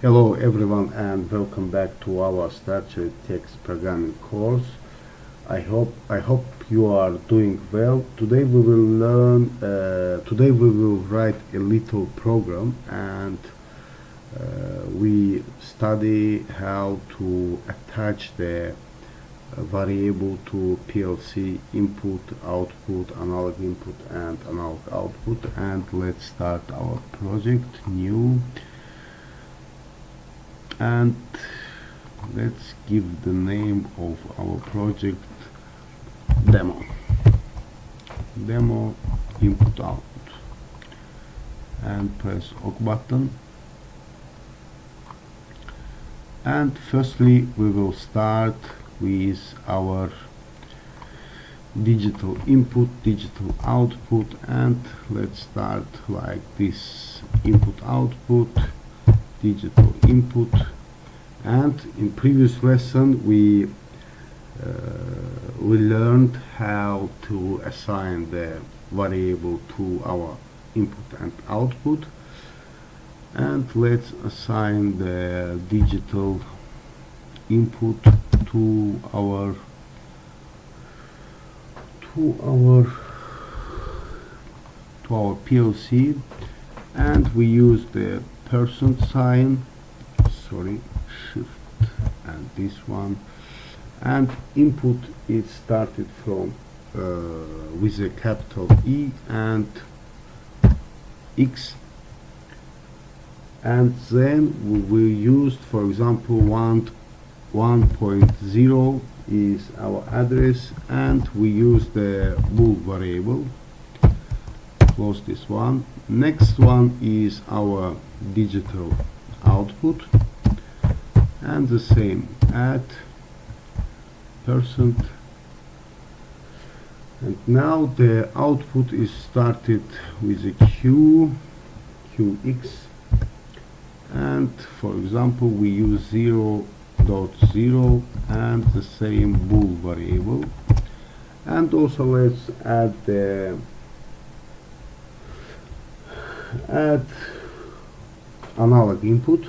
Hello everyone and welcome back to our structured text programming course. I hope you are doing well. Today we will write a little program and we study how to attach the variable to PLC input, output, analog input and analog output. And let's start our project new. And let's give the name of our project demo input output, and press OK button. And firstly we will start with our digital input, digital output, and let's start like this: input output, digital input. And in previous lesson we learned how to assign the variable to our input and output. And let's assign the digital input to our PLC, and we use the %, shift and this one, and input is started from with a capital E and X, and then we used, for example, 1.0 is our address, and we use the bool variable. Close this one. Next one is our digital output, and the same, add %, and now the output is started with a QX, and for example we use 0.0 and the same bool variable. And also let's add analog input,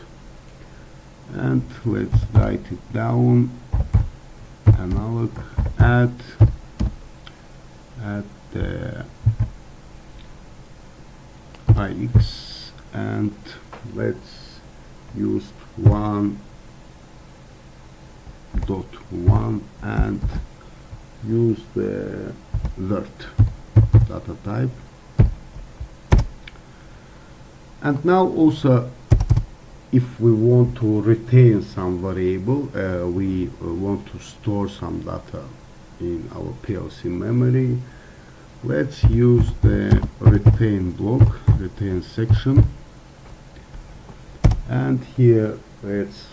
and let's write it down: analog, add the IX, and let's use 1.1 and use the word data type. And now also, if we want to retain some variable, we want to store some data in our PLC memory, let's use the retain block, retain section, and here let's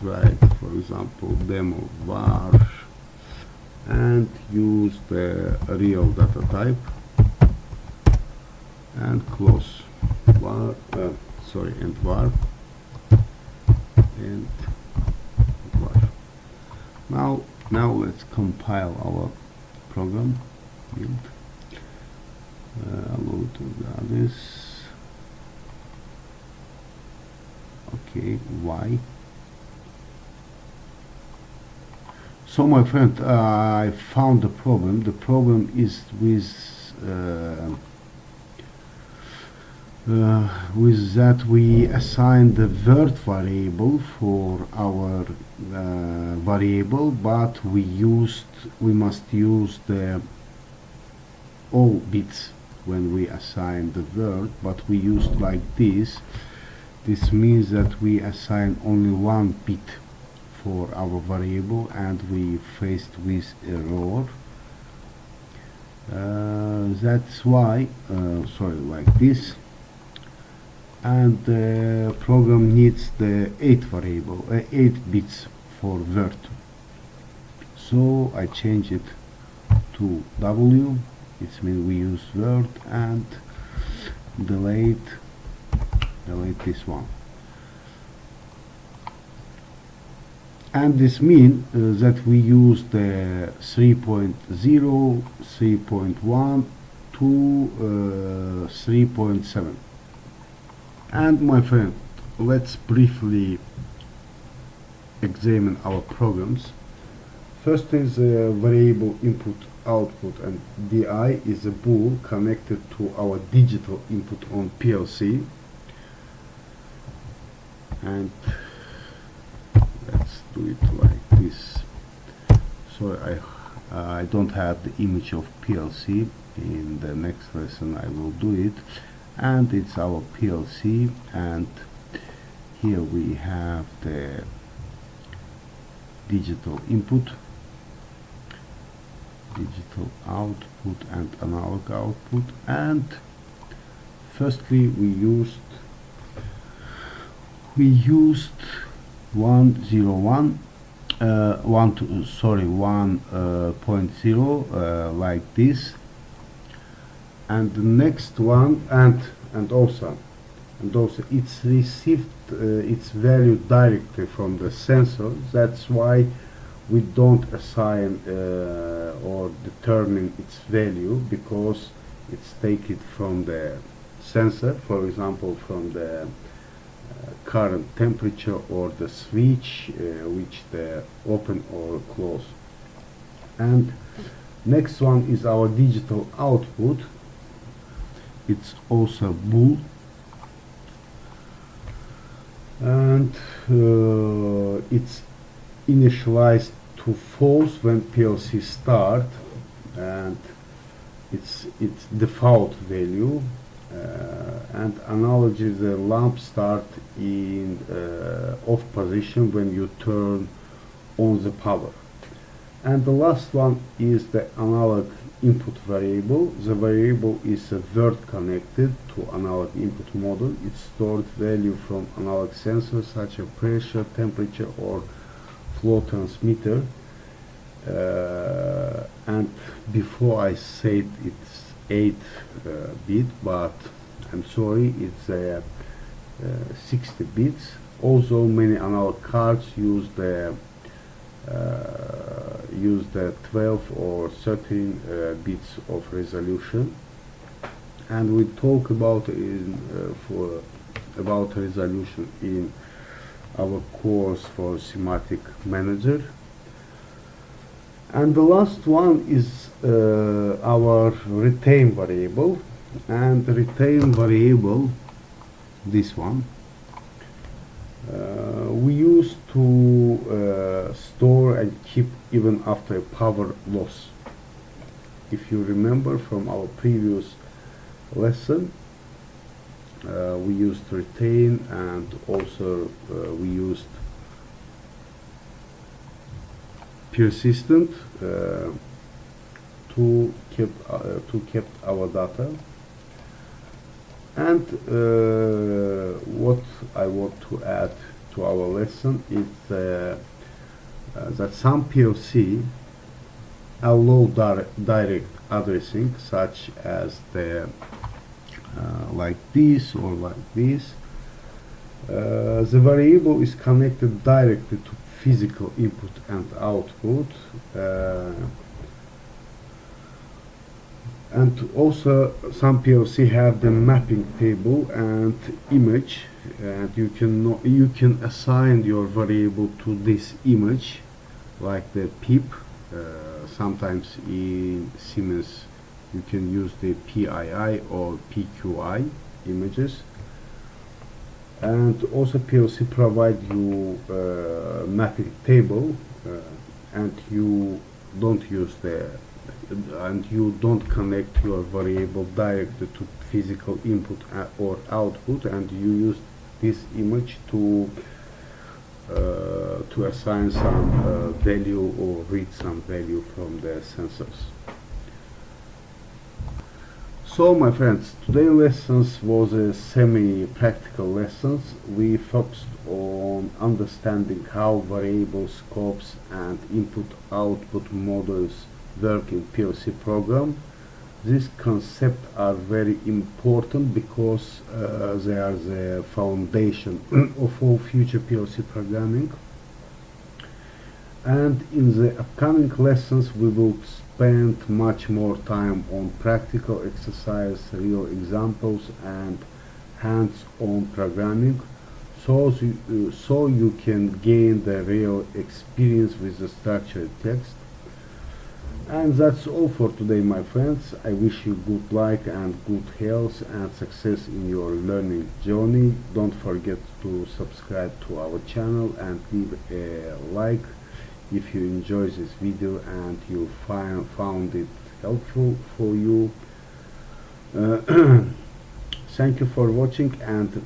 write, for example, demo var, and use the real data type, and close var, and var, and var. Now let's compile our program. Go to this. Okay, why? So my friend, I found the problem. The problem is with that we assign the word variable for our variable, but we must use the all bits when we assign the word, but we used like this. This means that we assign only one bit for our variable, and we faced with error. That's why, like this. And the program needs the 8 bits for word. So I change it to W. It means we use word, and delete this one. And this means that we use the 3.0, 3.1 to 3.7. And my friend, let's briefly examine our programs. First is variable input output, and DI is a bool connected to our digital input on PLC. And let's do it like this. Sorry, I don't have the image of PLC. In the next lesson I will do it. And it's our PLC, and here we have the digital input, digital output, and analog output. And firstly we used 1.0 like this, and the next one, and also it's received its value directly from the sensor. That's why we don't assign or determine its value, because it's taken from the sensor, for example from the current temperature or the switch which they open or close. And next one is our digital output. It's also bool, and it's initialized to false when PLC start, and it's default value. And analogy, the lamp start in off position when you turn on the power. And the last one is the analog input variable. The variable is a word connected to analog input model. It stores value from analog sensors such as pressure, temperature, or flow transmitter. And before I said it's 8 bit, but I'm sorry, it's 60 bits. Also many analog cards use the 12 or 13 bits of resolution, and we talk about about resolution in our course for schematic manager. And the last one is our retain variable, and the retain variable, this one, we use to store and keep even after a power loss. If you remember from our previous lesson, we used retain, and also we used persistent to keep our data. And what I want to add to our lesson is that some PLC allow direct addressing, such as the like this or like this. The variable is connected directly to physical input and output, and also some PLC have the mapping table and image, and you can assign your variable to this image, like the PIP. Sometimes in Siemens you can use the PII or PQI images. And also PLC provide you mapping table, and you don't use and you don't connect your variable directly to physical input or output, and you use this image to assign some value or read some value from the sensors. So my friends, today's lessons was a semi-practical lessons. We focused on understanding how variable scopes and input-output models work in PLC program. These concepts are very important because they are the foundation of all future PLC programming. And in the upcoming lessons we will spend much more time on practical exercise, real examples, and hands-on programming. so you can gain the real experience with the structured text. And that's all for today, my friends. I wish you good luck and good health and success in your learning journey. Don't forget to subscribe to our channel and leave a like if you enjoy this video and you found it helpful for you. Thank you for watching, and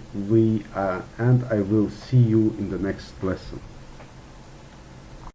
I will see you in the next lesson.